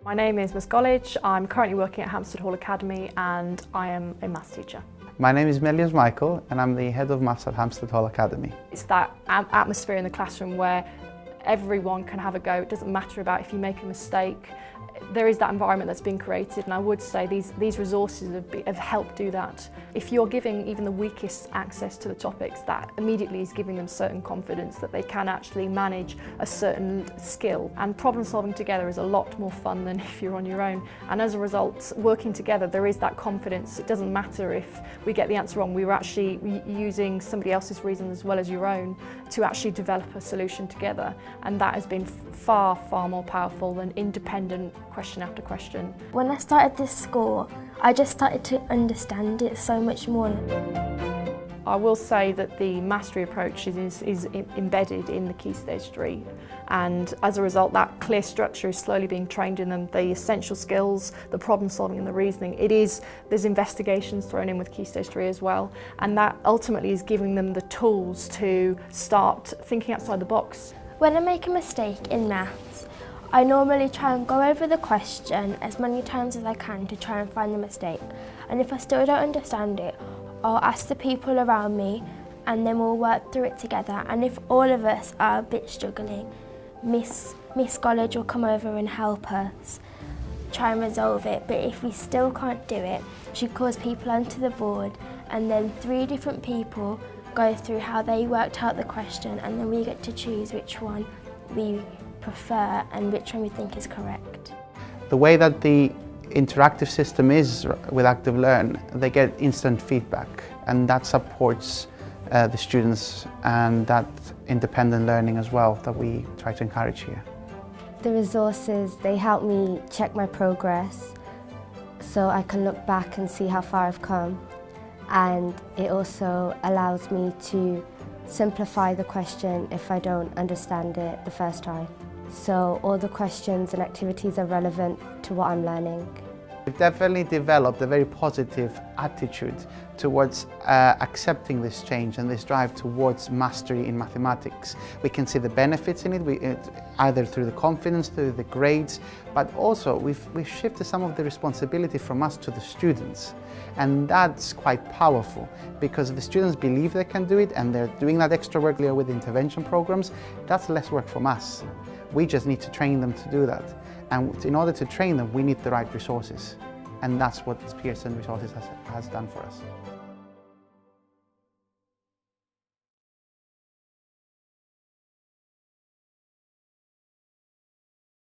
My name is Miss Gollage. I'm currently working at Hampstead Hall Academy and I am a maths teacher. My name is Melius Michael and I'm the head of maths at Hampstead Hall Academy. It's that atmosphere in the classroom where everyone can have a go. It doesn't matter about if you make a mistake. There is that environment that's been created, and I would say these resources have helped do that. If you're giving even the weakest access to the topics, that immediately is giving them certain confidence that they can actually manage a certain skill. And problem solving together is a lot more fun than if you're on your own. And as a result, working together, there is that confidence. It doesn't matter if we get the answer wrong. We were actually using somebody else's reason as well as your own to actually develop a solution together. And that has been far, far more powerful than independent question after question. When I started this school, I just started to understand it so much more. I will say that the mastery approach is embedded in the Key Stage 3, and as a result that clear structure is slowly being trained in them. The essential skills, the problem solving and the reasoning, there's investigations thrown in with Key Stage 3 as well, and that ultimately is giving them the tools to start thinking outside the box. When I make a mistake in maths, I normally try and go over the question as many times as I can to try and find the mistake. And if I still don't understand it, I'll ask the people around me and then we'll work through it together. And if all of us are a bit struggling, Miss Gollage will come over and help us try and resolve it. But if we still can't do it, she calls people onto the board and then 3 different people go through how they worked out the question, and then we get to choose which one we prefer and which one we think is correct. The way that the interactive system is with Active Learn, they get instant feedback, and that supports the students and that independent learning as well that we try to encourage here. The resources, they help me check my progress so I can look back and see how far I've come, and it also allows me to simplify the question if I don't understand it the first time. So all the questions and activities are relevant to what I'm learning. We've definitely developed a very positive attitude towards accepting this change and this drive towards mastery in mathematics. We can see the benefits in it, either through the confidence, through the grades, but also we've shifted some of the responsibility from us to the students. And that's quite powerful because if the students believe they can do it and they're doing that extra work with intervention programs, that's less work from us. We just need to train them to do that. And in order to train them, we need the right resources. And that's what Pearson Resources has done for us.